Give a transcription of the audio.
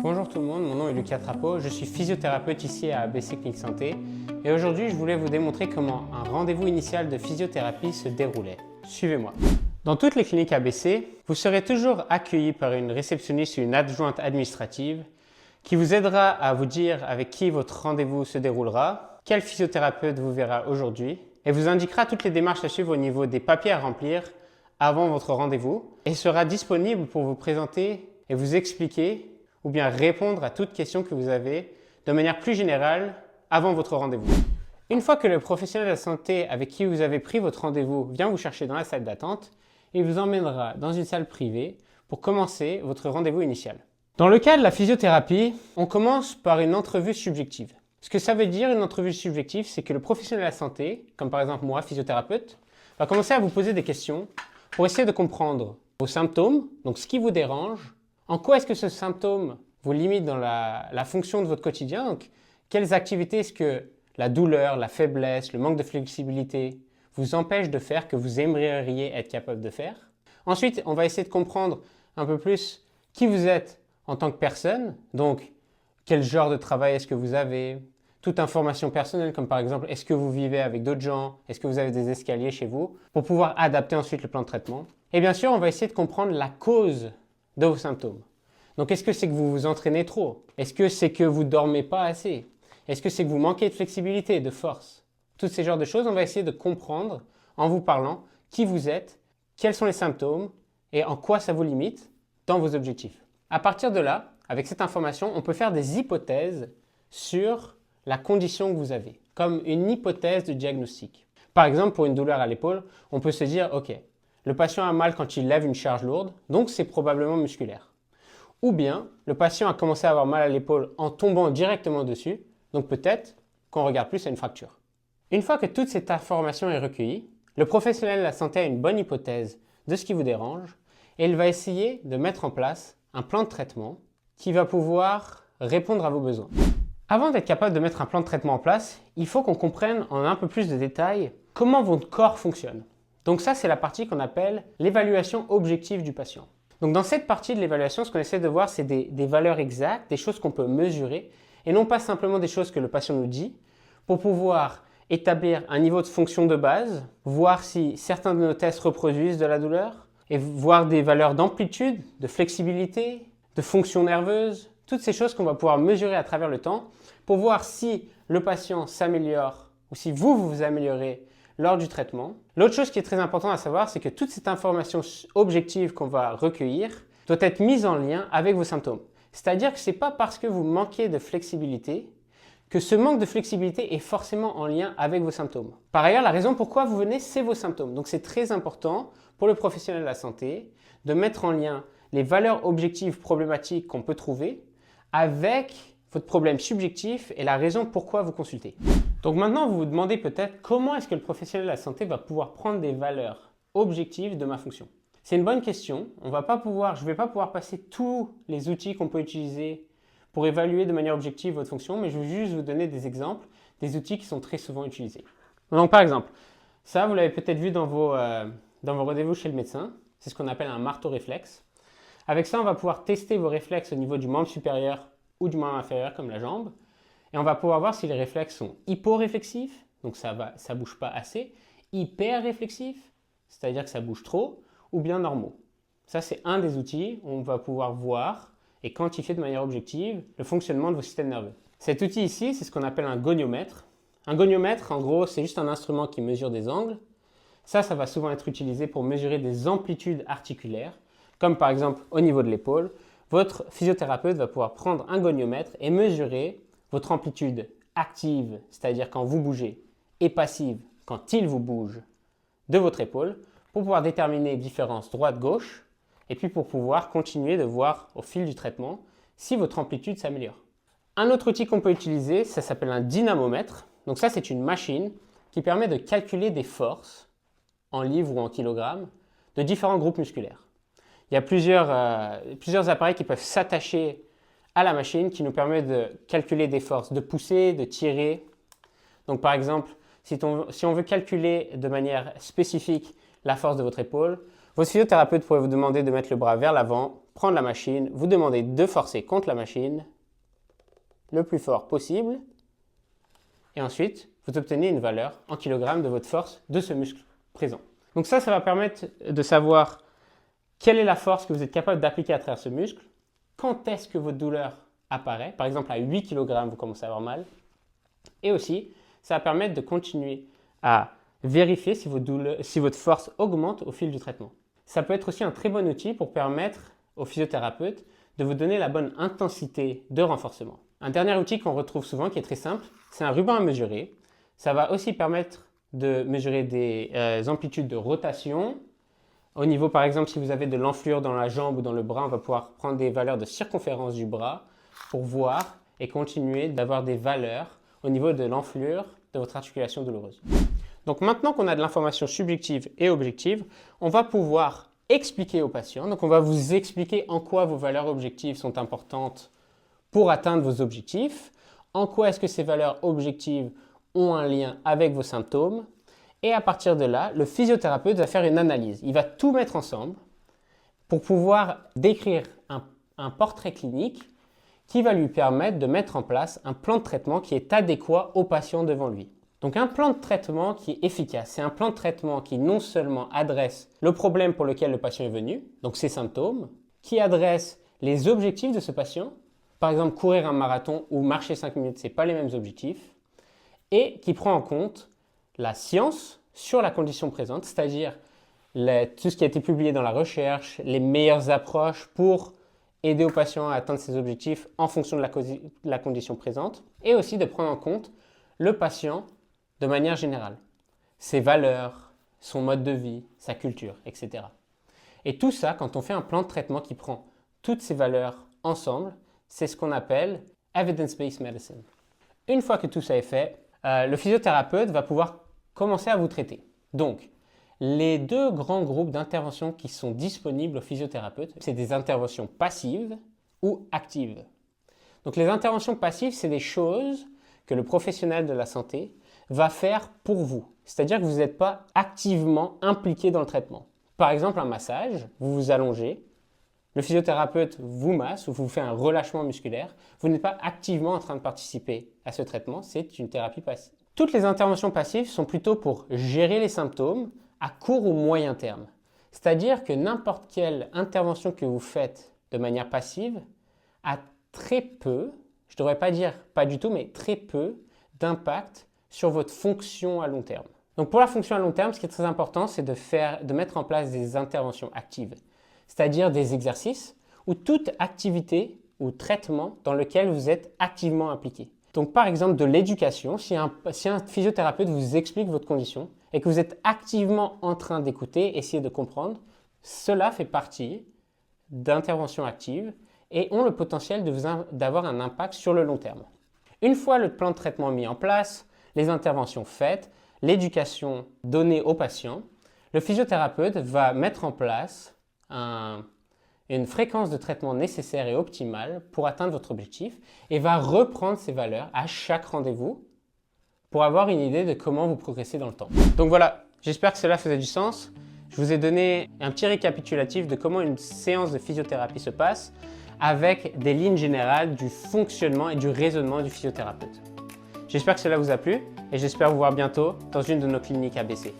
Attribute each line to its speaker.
Speaker 1: Bonjour tout le monde, mon nom est Lucas Trapeau, je suis physiothérapeute ici à ABC Clinique Santé et aujourd'hui je voulais vous démontrer comment un rendez-vous initial de physiothérapie se déroulait. Suivez-moi. Dans toutes les cliniques ABC, vous serez toujours accueilli par une réceptionniste ou une adjointe administrative qui vous aidera à vous dire avec qui votre rendez-vous se déroulera, quel physiothérapeute vous verra aujourd'hui et vous indiquera toutes les démarches à suivre au niveau des papiers à remplir avant votre rendez-vous et sera disponible pour vous présenter et vous expliquer ou bien répondre à toute question que vous avez de manière plus générale avant votre rendez-vous. Une fois que le professionnel de la santé avec qui vous avez pris votre rendez-vous vient vous chercher dans la salle d'attente, il vous emmènera dans une salle privée pour commencer votre rendez-vous initial. Dans le cas de la physiothérapie, on commence par une entrevue subjective. Ce que ça veut dire une entrevue subjective, c'est que le professionnel de la santé, comme par exemple moi, physiothérapeute, va commencer à vous poser des questions pour essayer de comprendre vos symptômes, donc ce qui vous dérange. En quoi est-ce que ce symptôme vous limite dans la fonction de votre quotidien? Donc, quelles activités est-ce que la douleur, la faiblesse, le manque de flexibilité vous empêchent de faire que vous aimeriez être capable de faire? Ensuite, on va essayer de comprendre un peu plus qui vous êtes en tant que personne. Donc, quel genre de travail est-ce que vous avez? Toute information personnelle, comme par exemple, est-ce que vous vivez avec d'autres gens? Est-ce que vous avez des escaliers chez vous? Pour pouvoir adapter ensuite le plan de traitement. Et bien sûr, on va essayer de comprendre la cause de vos symptômes. Donc, est-ce que c'est que vous vous entraînez trop? Est-ce que c'est que vous ne dormez pas assez? Est-ce que c'est que vous manquez de flexibilité, de force? Tous ces genres de choses, on va essayer de comprendre en vous parlant qui vous êtes, quels sont les symptômes et en quoi ça vous limite dans vos objectifs. À partir de là, avec cette information, on peut faire des hypothèses sur la condition que vous avez, comme une hypothèse de diagnostic. Par exemple, pour une douleur à l'épaule, on peut se dire, OK, le patient a mal quand il lève une charge lourde, donc c'est probablement musculaire. Ou bien, le patient a commencé à avoir mal à l'épaule en tombant directement dessus, donc peut-être qu'on regarde plus à une fracture. Une fois que toute cette information est recueillie, le professionnel de la santé a une bonne hypothèse de ce qui vous dérange et il va essayer de mettre en place un plan de traitement qui va pouvoir répondre à vos besoins. Avant d'être capable de mettre un plan de traitement en place, il faut qu'on comprenne en un peu plus de détails comment votre corps fonctionne. Donc ça, c'est la partie qu'on appelle l'évaluation objective du patient. Donc dans cette partie de l'évaluation, ce qu'on essaie de voir, c'est des valeurs exactes, des choses qu'on peut mesurer, et non pas simplement des choses que le patient nous dit, pour pouvoir établir un niveau de fonction de base, voir si certains de nos tests reproduisent de la douleur, et voir des valeurs d'amplitude, de flexibilité, de fonction nerveuse, toutes ces choses qu'on va pouvoir mesurer à travers le temps, pour voir si le patient s'améliore, ou si vous vous améliorez lors du traitement. L'autre chose qui est très importante à savoir, c'est que toute cette information objective qu'on va recueillir doit être mise en lien avec vos symptômes. C'est-à-dire que ce n'est pas parce que vous manquez de flexibilité que ce manque de flexibilité est forcément en lien avec vos symptômes. Par ailleurs, la raison pourquoi vous venez, c'est vos symptômes. Donc c'est très important pour le professionnel de la santé de mettre en lien les valeurs objectives problématiques qu'on peut trouver avec votre problème subjectif et la raison pourquoi vous consultez. Donc maintenant, vous vous demandez peut-être comment est-ce que le professionnel de la santé va pouvoir prendre des valeurs objectives de ma fonction. C'est une bonne question. Je ne vais pas pouvoir passer tous les outils qu'on peut utiliser pour évaluer de manière objective votre fonction, mais je vais juste vous donner des exemples, des outils qui sont très souvent utilisés. Donc par exemple, ça vous l'avez peut-être vu dans vos rendez-vous chez le médecin, c'est ce qu'on appelle un marteau réflexe. Avec ça, on va pouvoir tester vos réflexes au niveau du membre supérieur ou du membre inférieur comme la jambe. Et on va pouvoir voir si les réflexes sont hyporéflexifs, donc ça ne bouge pas assez, hyperréflexifs, c'est-à-dire que ça bouge trop, ou bien normaux. Ça, c'est un des outils où on va pouvoir voir et quantifier de manière objective le fonctionnement de vos systèmes nerveux. Cet outil ici, c'est ce qu'on appelle un goniomètre. Un goniomètre, en gros, c'est juste un instrument qui mesure des angles. Ça va souvent être utilisé pour mesurer des amplitudes articulaires, comme par exemple au niveau de l'épaule. Votre physiothérapeute va pouvoir prendre un goniomètre et mesurer votre amplitude active, c'est-à-dire quand vous bougez, et passive, quand il vous bouge, de votre épaule, pour pouvoir déterminer différence droite-gauche, et puis pour pouvoir continuer de voir au fil du traitement si votre amplitude s'améliore. Un autre outil qu'on peut utiliser, ça s'appelle un dynamomètre. Donc ça, c'est une machine qui permet de calculer des forces, en livres ou en kilogrammes, de différents groupes musculaires. Il y a plusieurs appareils qui peuvent s'attacher à la machine qui nous permet de calculer des forces, de pousser, de tirer. Donc par exemple, si on veut calculer de manière spécifique la force de votre épaule, votre physiothérapeute pourrait vous demander de mettre le bras vers l'avant prendre la machine, vous demandez de forcer contre la machine le plus fort possible et ensuite vous obtenez une valeur en kilogrammes de votre force de ce muscle présent. Donc ça va permettre de savoir quelle est la force que vous êtes capable d'appliquer à travers ce muscle, quand est-ce que votre douleur apparaît, par exemple à 8 kg vous commencez à avoir mal, et aussi ça va permettre de continuer à vérifier si votre force augmente au fil du traitement. Ça peut être aussi un très bon outil pour permettre au physiothérapeute de vous donner la bonne intensité de renforcement. Un dernier outil qu'on retrouve souvent qui est très simple, c'est un ruban à mesurer. Ça va aussi permettre de mesurer des amplitudes de rotation. Au niveau, par exemple, si vous avez de l'enflure dans la jambe ou dans le bras, on va pouvoir prendre des valeurs de circonférence du bras pour voir et continuer d'avoir des valeurs au niveau de l'enflure de votre articulation douloureuse. Donc maintenant qu'on a de l'information subjective et objective, on va pouvoir expliquer au patient. Donc on va vous expliquer en quoi vos valeurs objectives sont importantes pour atteindre vos objectifs, en quoi est-ce que ces valeurs objectives ont un lien avec vos symptômes. Et à partir de là, le physiothérapeute va faire une analyse. Il va tout mettre ensemble pour pouvoir décrire un portrait clinique qui va lui permettre de mettre en place un plan de traitement qui est adéquat au patient devant lui. Donc un plan de traitement qui est efficace, c'est un plan de traitement qui non seulement adresse le problème pour lequel le patient est venu, donc ses symptômes, qui adresse les objectifs de ce patient, par exemple courir un marathon ou marcher 5 minutes, ce n'est pas les mêmes objectifs, et qui prend en compte la science sur la condition présente, c'est-à-dire tout ce qui a été publié dans la recherche, les meilleures approches pour aider au patient à atteindre ses objectifs en fonction de la condition présente, et aussi de prendre en compte le patient de manière générale, ses valeurs, son mode de vie, sa culture, etc. Et tout ça, quand on fait un plan de traitement qui prend toutes ces valeurs ensemble, c'est ce qu'on appelle evidence-based medicine. Une fois que tout ça est fait, le physiothérapeute va pouvoir commencer à vous traiter. Donc, les deux grands groupes d'interventions qui sont disponibles aux physiothérapeutes, c'est des interventions passives ou actives. Donc, les interventions passives, c'est des choses que le professionnel de la santé va faire pour vous. C'est-à-dire que vous n'êtes pas activement impliqué dans le traitement. Par exemple, un massage, vous vous allongez, le physiothérapeute vous masse ou vous fait un relâchement musculaire, vous n'êtes pas activement en train de participer à ce traitement, c'est une thérapie passive. Toutes les interventions passives sont plutôt pour gérer les symptômes à court ou moyen terme. C'est-à-dire que n'importe quelle intervention que vous faites de manière passive a très peu, je ne devrais pas dire pas du tout, mais très peu d'impact sur votre fonction à long terme. Donc pour la fonction à long terme, ce qui est très important, c'est de mettre en place des interventions actives, c'est-à-dire des exercices ou toute activité ou traitement dans lequel vous êtes activement impliqué. Donc par exemple de l'éducation, si un physiothérapeute vous explique votre condition et que vous êtes activement en train d'écouter, essayer de comprendre, cela fait partie d'interventions actives et ont le potentiel d'avoir un impact sur le long terme. Une fois le plan de traitement mis en place, les interventions faites, l'éducation donnée au patient, le physiothérapeute va mettre en place une fréquence de traitement nécessaire et optimale pour atteindre votre objectif et va reprendre ces valeurs à chaque rendez-vous pour avoir une idée de comment vous progressez dans le temps. Donc voilà, j'espère que cela faisait du sens. Je vous ai donné un petit récapitulatif de comment une séance de physiothérapie se passe avec des lignes générales du fonctionnement et du raisonnement du physiothérapeute. J'espère que cela vous a plu et j'espère vous voir bientôt dans une de nos cliniques ABC.